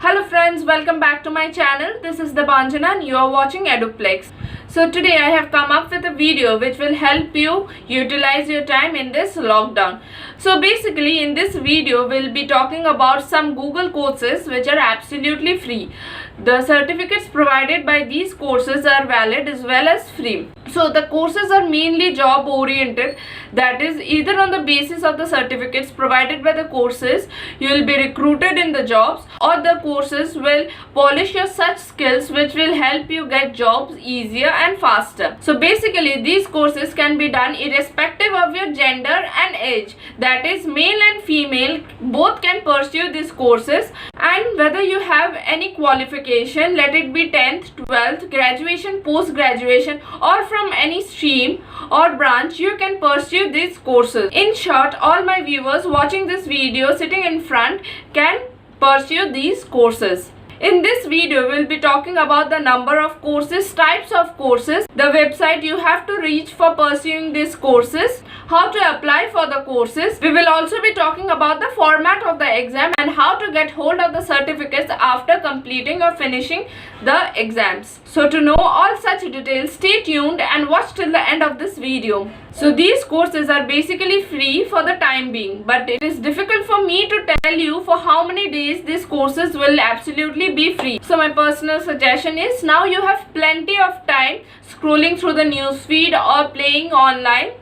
Hello friends, welcome back to my channel. This is Debanjana and you are watching Eduplex. So today I have come up with a video which will help you utilize your time in this lockdown. So basically in this video we'll be talking about some Google courses which are absolutely free. The certificates provided by these courses are valid as well as free. So the courses are mainly job oriented, that is either on the basis of the certificates provided by the courses you will be recruited in the jobs, or the courses will polish your such skills which will help you get jobs easier and faster. So basically these courses can be done irrespective of your gender and age, that is male and female both can pursue these courses, and whether you have any qualification, let it be 10th, 12th, graduation, post graduation or from any stream or branch, you can pursue these courses. In short, all my viewers watching this video sitting in front can pursue these courses. In this video, we'll be talking about the number of courses, types of courses, the website you have to reach for pursuing these courses, how to apply for the courses. We will also be talking about the format of the exam and how to get hold of the certificates after completing or finishing the exams. So to know all such details, stay tuned and watch till the end of this video. So these courses are basically free for the time being, but it is difficult for me to tell you for how many days these courses will absolutely be free. So my personal suggestion is, now you have plenty of time scrolling through the news feed or playing online.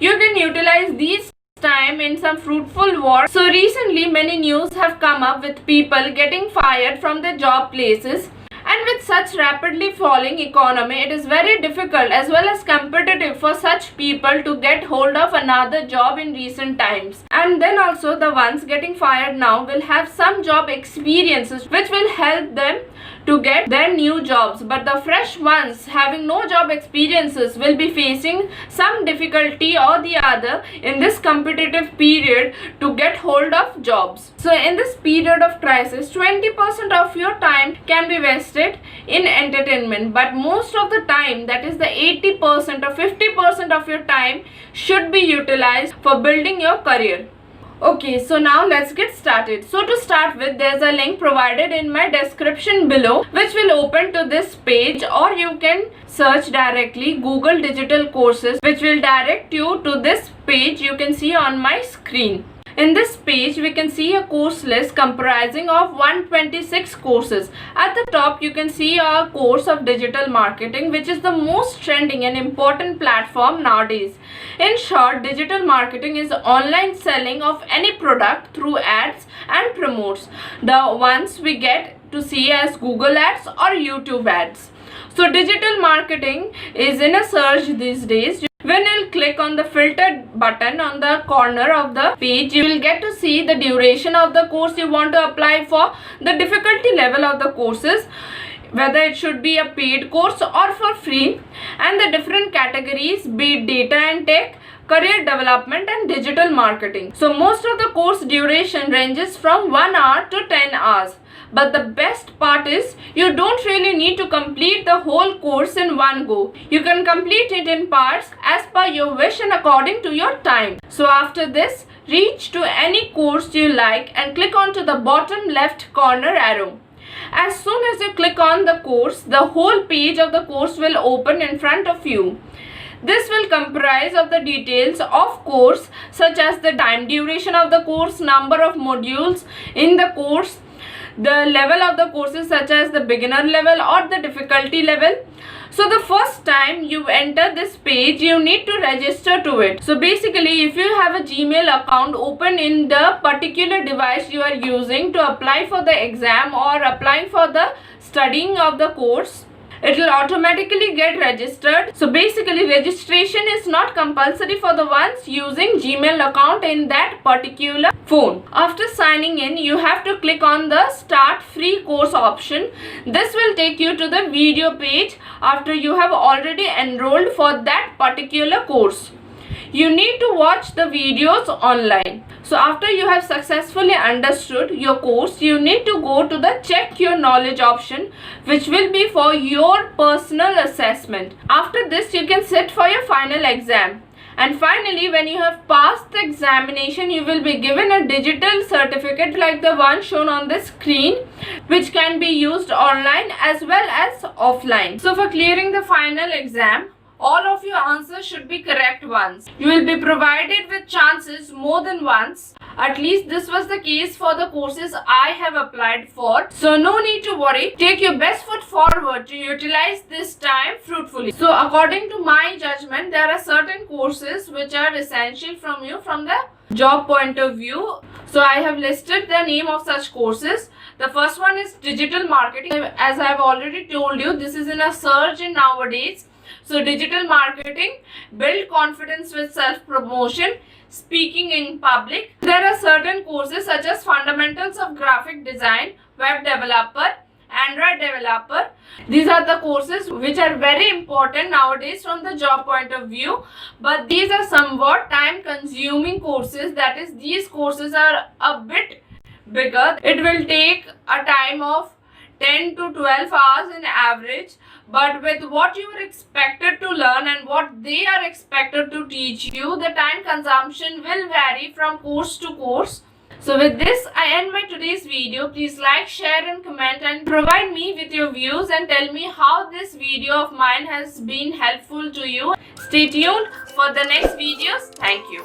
You can utilize these time in some fruitful work. So recently many news have come up with people getting fired from their job places. And with such rapidly falling economy, it is very difficult as well as competitive for such people to get hold of another job in recent times. And then also the ones getting fired now will have some job experiences which will help them to get their new jobs. But the fresh ones having no job experiences will be facing some difficulty or the other in this competitive period to get hold of jobs. So in this period of crisis, 20% of your time can be wasted in entertainment, but most of the time, that is the 80% or 50% of your time, should be utilized for building your career. Okay, so now let's get started. So to start with, there's a link provided in my description below which will open to this page, or you can search directly Google digital courses which will direct you to this page you can see on my screen. In this page, we can see a course list comprising of 126 courses. At the top, you can see a course of digital marketing, which is the most trending and important platform nowadays. In short, digital marketing is online selling of any product through ads and promotes. The ones we get to see as Google ads or YouTube ads. So digital marketing is in a surge these days. When you'll click on the filtered button on the corner of the page, you will get to see the duration of the course you want to apply for, the difficulty level of the courses, whether it should be a paid course or for free, and the different categories, be it data and tech, career development and digital marketing. So most of the course duration ranges from 1 hour to 10 hours. But the best part is, you don't really need to complete the whole course in one go. You can complete it in parts as per your wish and according to your time. So after this, reach to any course you like and click onto the bottom left corner arrow. As soon as you click on the course, the whole page of the course will open in front of you. This will comprise of the details of course such as the time duration of the course, number of modules in the course, the level of the courses such as the beginner level or the difficulty level. So the first time you enter this page, you need to register to it. So basically, if you have a Gmail account open in the particular device you are using to apply for the exam or applying for the studying of the course, it will automatically get registered. So basically registration is not compulsory for the ones using Gmail account in that particular phone. After signing in, you have to click on the start free course option. This will take you to the video page after you have already enrolled for that particular course. You need to watch the videos online. So after you have successfully understood your course, you need to go to the check your knowledge option, which will be for your personal assessment. After this, you can sit for your final exam. And finally, when you have passed the examination, you will be given a digital certificate like the one shown on the screen, which can be used online as well as offline. So for clearing the final exam, all of your answers should be correct ones. You will be provided with chances more than once. At least this was the case for the courses I have applied for. So no need to worry. Take your best foot forward to utilize this time fruitfully. So according to my judgment, there are certain courses which are essential from you from the job point of view. So I have listed the name of such courses. The first one is digital marketing. As I have already told you, this is in a surge in nowadays. So digital marketing, build confidence with self-promotion, speaking in public. There are certain courses such as fundamentals of graphic design, web developer, Android developer. These are the courses which are very important nowadays from the job point of view. But these are somewhat time consuming courses. That is, these courses are a bit bigger. It will take a time of 10 to 12 hours in average, but with what you are expected to learn and what they are expected to teach you, the time consumption will vary from course to course. So with this, I end my today's video. Please like, share and comment and provide me with your views and tell me how this video of mine has been helpful to you. Stay tuned for the next videos. Thank you.